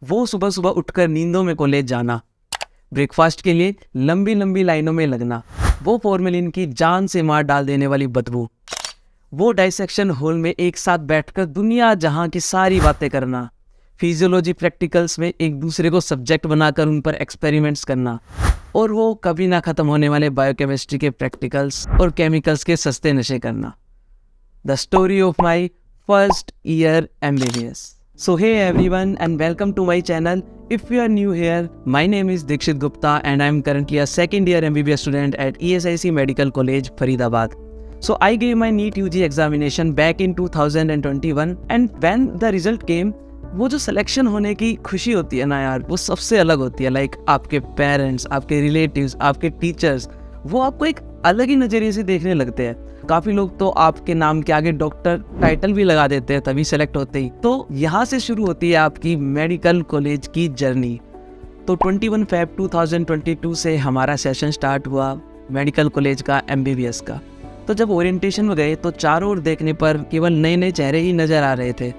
वो सुबह सुबह उठकर नींदों में कॉलेज जाना, ब्रेकफास्ट के लिए लंबी लंबी लाइनों में लगना, वो फॉर्मेलिन की जान से मार डाल देने वाली बदबू, वो डाइसेक्शन हॉल में एक साथ बैठकर दुनिया जहां की सारी बातें करना, फिजियोलॉजी प्रैक्टिकल्स में एक दूसरे को सब्जेक्ट बनाकर उन पर एक्सपेरिमेंट्स करना, और वो कभी ना ख़त्म होने वाले बायोकेमिस्ट्री के प्रैक्टिकल्स और केमिकल्स के सस्ते नशे करना। The story of my first year MBBS. So hey everyone and welcome to my channel. If you are new here, my name is Dikshit Gupta and I am currently a second year MBBS student at ESIC Medical College, Faridabad. So I gave my NEET UG examination back in 2021 and when the result came, वो जो selection होने की खुशी होती है ना यार, वो सबसे अलग होती है। लाइक आपके पेरेंट्स, आपके रिलेटिव्स, आपके टीचर्स, वो आपको एक अलग ही नज़रिए से देखने लगते हैं। काफ़ी लोग तो आपके नाम के आगे डॉक्टर टाइटल भी लगा देते हैं तभी सेलेक्ट होते ही। तो यहाँ से शुरू होती है आपकी मेडिकल कॉलेज की जर्नी। तो 21 Feb 2022 से हमारा सेशन स्टार्ट हुआ मेडिकल कॉलेज का MBBS का। तो जब ओरिएंटेशन में गए तो चारों ओर देखने पर केवल नए नए चेहरे ही नज़र आ रहे थे।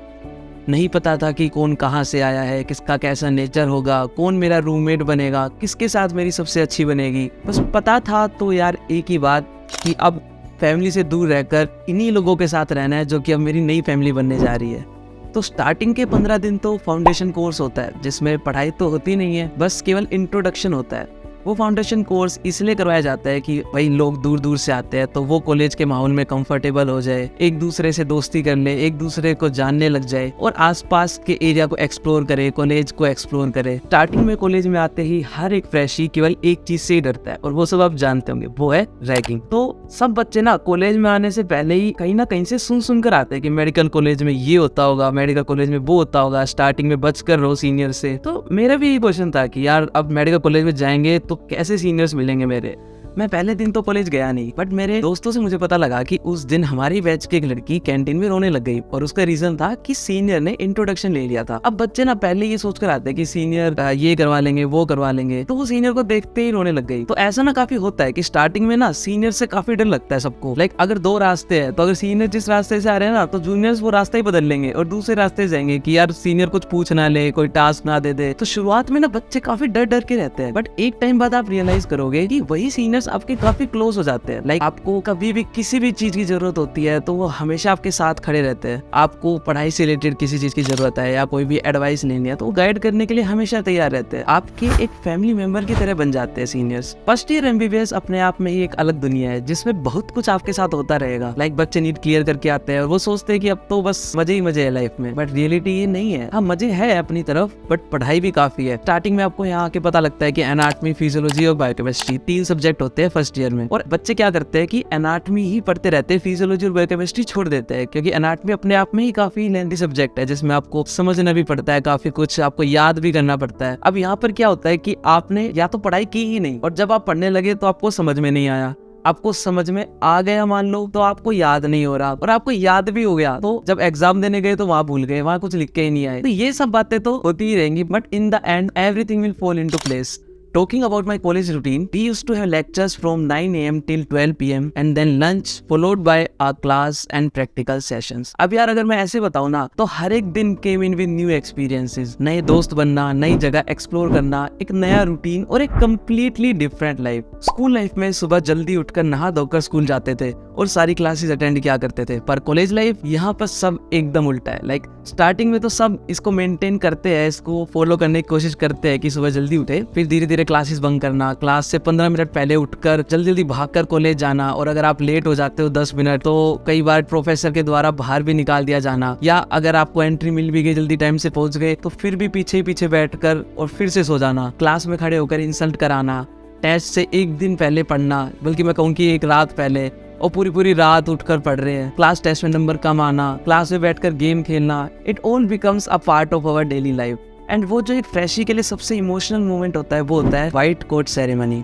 नहीं पता था कि कौन कहाँ से आया है, किसका कैसा नेचर होगा, कौन मेरा रूममेट बनेगा, किसके साथ मेरी सबसे अच्छी बनेगी। बस पता था तो यार एक ही बात कि अब फैमिली से दूर रहकर इन्हीं लोगों के साथ रहना है जो कि अब मेरी नई फैमिली बनने जा रही है। तो स्टार्टिंग के 15 दिन तो फाउंडेशन कोर्स होता है जिसमें पढ़ाई तो होती नहीं है, बस केवल इंट्रोडक्शन होता है। वो फाउंडेशन कोर्स इसलिए करवाया जाता है कि भाई लोग दूर दूर से आते हैं तो वो कॉलेज के माहौल में कंफर्टेबल हो जाए, एक दूसरे से दोस्ती कर ले, एक दूसरे को जानने लग जाए और आसपास के एरिया को एक्सप्लोर करे, कॉलेज को एक्सप्लोर करे। स्टार्टिंग में कॉलेज में आते ही हर एक फ्रेशी केवल एक चीज से ही डरता है और वो सब आप जानते होंगे, वो है रैगिंग। तो सब बच्चे ना कॉलेज में आने से पहले ही कहीं ना कहीं से सुन कर आते हैं कि मेडिकल कॉलेज में ये होता होगा, मेडिकल कॉलेज में वो होता होगा, स्टार्टिंग में बच कर रहो सीनियर से। तो मेरा भी यही क्वेश्चन था कि यार अब मेडिकल कॉलेज में जाएंगे तो कैसे सीनियर्स मिलेंगे मेरे। मैं पहले दिन तो कॉलेज गया नहीं, बट मेरे दोस्तों से मुझे पता लगा कि उस दिन हमारी बैच की एक लड़की कैंटीन में रोने लग गई और उसका रीजन था कि सीनियर ने इंट्रोडक्शन ले लिया था। अब बच्चे ना पहले ये सोच कर आते हैं कि सीनियर ये करवा लेंगे, वो करवा लेंगे, तो वो सीनियर को देखते ही रोने लग गई। तो ऐसा ना काफी होता है कि स्टार्टिंग में ना सीनियर से काफी डर लगता है सबको। लाइक अगर दो रास्ते हैं तो अगर सीनियर जिस रास्ते से आ रहे हैं ना तो जूनियर्स वो रास्ता ही बदल लेंगे और दूसरे रास्ते जाएंगे कि यार सीनियर कुछ पूछ ना ले, कोई टास्क ना दे दे। तो शुरुआत में ना बच्चे काफी डर डर के रहते हैं, बट एक टाइम बाद आप रियलाइज करोगे कि वही सीनियर्स आपके काफी क्लोज हो जाते हैं। लाइक आपको कभी भी किसी भी चीज की जरूरत होती है तो वो हमेशा आपके साथ खड़े रहते हैं। आपको पढ़ाई से रिलेटेड किसी चीज की जरूरत है या कोई भी एडवाइस लेनी है तो वो गाइड करने के लिए हमेशा तैयार रहते हैं। आपके एक फैमिली मेंबर की तरह बन जाते हैं सीनियर्स। फर्स्ट ईयर MBBS अपने आप में ही एक अलग दुनिया है जिसमें बहुत कुछ आपके साथ होता रहेगा। लाइक बच्चे नीट क्लियर करके आते हैं और वो सोचते हैं कि अब तो बस मजे ही मजे है लाइफ में, बट रियलिटी ये नहीं है। हाँ मजे है अपनी तरफ, बट पढ़ाई भी काफी है। स्टार्टिंग में आपको यहाँ आके पता लगता है कि एनाटॉमी, फिजियोलॉजी और बायोकेमिस्ट्री 3 सब्जेक्ट होते हैं फर्स्ट ईयर में। और बच्चे क्या करते हैं कि एनाटॉमी ही पढ़ते रहते हैं, फिजियोलॉजी और बायोकेमिस्ट्री छोड़ देते हैं क्योंकि एनाटॉमी अपने आप में ही काफी लेंथी सब्जेक्ट है जिसमें आपको समझना भी पड़ता है, काफी कुछ आपको याद भी करना पड़ता है। अब यहाँ पर क्या होता है कि आपने या तो पढ़ाई की ही नहीं और जब आप पढ़ने लगे तो आपको समझ में नहीं आया, आपको समझ में आ गया मान लो तो आपको याद नहीं हो रहा, और आपको याद भी हो गया तो जब एग्जाम देने गए तो वहां भूल गए, वहां कुछ लिख के ही नहीं आए। तो ये सब बातें तो होती ही रहेंगी, but in the end everything will fall into place. Talking about my college routine, we used to have lectures from 9 AM till 12 PM and then lunch followed by our class and practical sessions. अब यार अगर मैं ऐसे बताऊँ ना तो हर एक दिन came in with new experiences, नए दोस्त बनना, नई जगह एक्सप्लोर करना, एक नया रूटीन और एक completely different life. School life में सुबह जल्दी उठकर नहा धोकर स्कूल जाते थे और सारी क्लासेस अटेंड किया करते थे, पर कॉलेज लाइफ यहाँ पर सब एकदम उल्टा है। लाइक स्टार्टिंग में तो सब इसको मेंटेन करते हैं, इसको फॉलो करने की कोशिश करते हैं कि सुबह जल्दी उठे, फिर धीरे धीरे क्लासेस बंक करना, क्लास से 15 मिनट पहले उठकर जल्दी जल्दी भागकर कॉलेज जाना, और अगर आप लेट हो जाते हो 10 मिनट तो कई बार प्रोफेसर के द्वारा बाहर भी निकाल दिया जाना, या अगर आपको एंट्री मिल भी गई, जल्दी टाइम से पहुंच गए तो फिर भी पीछे पीछे बैठकर और फिर से सो जाना, क्लास में खड़े होकर इंसल्ट कराना, टेस्ट से एक दिन पहले पढ़ना, बल्कि मैं कहूँ कि एक रात पहले, और पूरी रात उठकर पढ़ रहे हैं, क्लास टेस्ट में नंबर कम आना, क्लास में बैठकर गेम खेलना, it all becomes a part of our daily life. And वो जो एक फ्रेशी के लिए सबसे इमोशनल मोमेंट होता है वो होता है व्हाइट कोट सेरेमनी।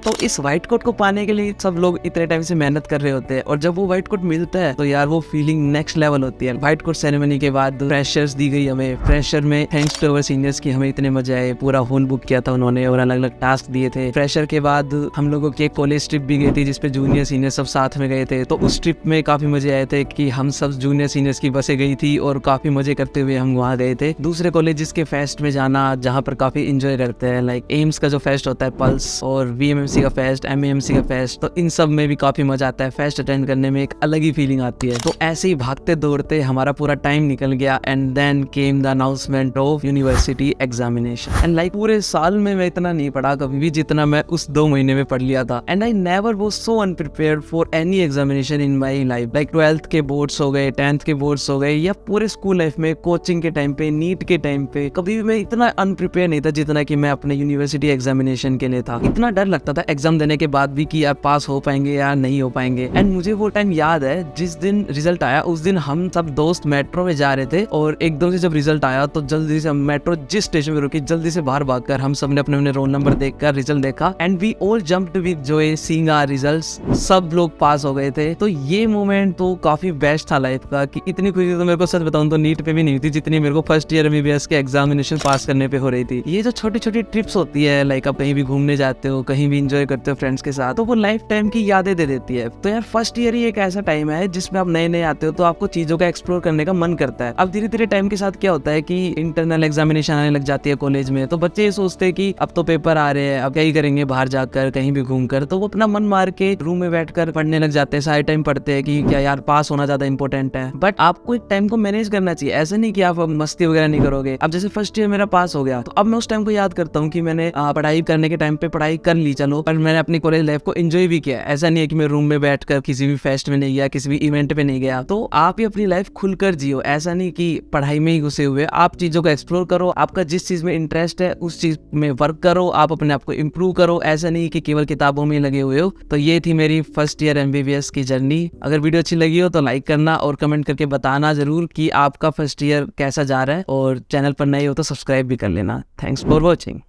तो इस व्हाइट कोट को पाने के लिए सब लोग इतने टाइम से मेहनत कर रहे होते हैं, और जब वो व्हाइट कोट मिलता है तो यार वो फीलिंग नेक्स्ट लेवल होती है। व्हाइट कोट सेरेमनी के बाद फ्रेशर्स दी गई हमें। फ्रेशर में थैंक्स टू अवर सीनियर्स की हमें इतने मजे आए, पूरा हॉल बुक किया था उन्होंने और अलग अलग टास्क दिए थे। फ्रेशर के बाद हम लोगों की एक कॉलेज ट्रिप भी गई थी जिसपे जूनियर सीनियर सब साथ में गए थे। तो उस ट्रिप में काफी मजे आए थे कि हम सब जूनियर सीनियर्स की बसें गई थी और काफी मजे करते हुए हम वहाँ गए थे। दूसरे कॉलेजेस के फेस्ट में जाना जहाँ पर काफी इंजॉय करते हैं, लाइक एम्स का जो फेस्ट होता है पल्स, और VMMC का फेस्ट, MAMC का फेस्ट, तो इन सब में भी काफी मजा आता है। फेस्ट अटेंड करने में एक अलग ही फीलिंग आती है। तो ऐसे ही भागते दौड़ते हमारा पूरा टाइम निकल गया and then came the announcement of university examination. And like पूरे साल में मैं इतना नहीं पढ़ा कभी भी जितना मैं उस 2 महीने में पढ़ लिया था। And I never was so अनप्रिपेयर्ड for any examination in my life. Like 12th के बोर्ड्स हो गए, 10th के बोर्ड्स हो गए, या पूरे स्कूल लाइफ में, कोचिंग के टाइम पे, नीट के टाइम पे, कभी भी मैं इतना अनप्रिपेयर नहीं था जितना कि मैं अपने यूनिवर्सिटी एग्जामिनेशन के लिए था। इतना डर लगता था एग्जाम देने के बाद भी कि यार पास हो पाएंगे या नहीं हो पाएंगे। एंड मुझे वो टाइम याद है जिस दिन रिजल्ट आया, उस दिन हम सब दोस्त मेट्रो में जा रहे थे और एकदम से जब रिजल्ट आया तो जल्दी से मेट्रो जिस स्टेशन पे रुकी जल्दी से बाहर भागकर हम सब ने अपने रोल नंबर देखकर रिजल्ट देखा and we all jumped with joy seeing our results. सब लोग पास हो गए थे। तो ये मोमेंट तो काफी बेस्ट था लाइफ का कि इतनी खुशी तो मेरे को सच बताऊं तो नीट पे भी नहीं हुई थी जितनी मेरे को फर्स्ट ईयर MBBS के एग्जामिनेशन पास करने पे हो रही थी। ये जो छोटी छोटी ट्रिप्स होती है, लाइक आप कहीं भी घूमने जाते हो, कहीं भी इंजॉय करते हो फ्रेंड्स के साथ, तो वो लाइफ टाइम की यादें दे देती है। तो यार फर्स्ट ईयर ही एक ऐसा टाइम है जिसमें आप नए नए आते हो तो आपको चीजों का एक्सप्लोर करने का मन करता है। अब धीरे धीरे टाइम के साथ क्या होता है कि इंटरनल एग्जामिनेशन आने लग जाती है कॉलेज में, तो बच्चे ये सोचते हैं कि अब तो पेपर आ रहे हैं, अब क्या ही करेंगे बाहर जाकर कहीं भी घूमकर, तो वो अपना मन मार के रूम में बैठकर पढ़ने लग जाते हैं। सारे टाइम पढ़ते हैं कि क्या यार पास होना ज्यादा इंपॉर्टेंट है। बट आपको एक टाइम को मैनेज करना चाहिए, ऐसा नहीं कि आप मस्ती वगैरह नहीं करोगे। अब जैसे फर्स्ट ईयर मेरा पास हो गया तो अब मैं उस टाइम को याद करता हूँ कि मैंने पढ़ाई करने के टाइम पे पढ़ाई कर ली चलो, पर मैंने अपनी कॉलेज लाइफ को एंजॉय भी किया। ऐसा नहीं है कि मैं रूम में बैठकर किसी भी फेस्ट में नहीं गया, किसी भी इवेंट पे नहीं गया। तो आप ही अपनी लाइफ खुलकर जियो, ऐसा नहीं कि पढ़ाई में ही घुसे हुए। आप चीजों को एक्सप्लोर करो, आपका जिस चीज में इंटरेस्ट है उस चीज में वर्क करो, आप अपने आप को इम्प्रूव करो। ऐसा नहीं कि केवल किताबों में लगे हुए हो। तो ये थी मेरी फर्स्ट ईयर MBBS की जर्नी। अगर वीडियो अच्छी लगी हो तो लाइक करना और कमेंट करके बताना जरूर कि आपका फर्स्ट ईयर कैसा जा रहा है, और चैनल पर नए हो तो सब्सक्राइब भी कर लेना। Thanks for watching.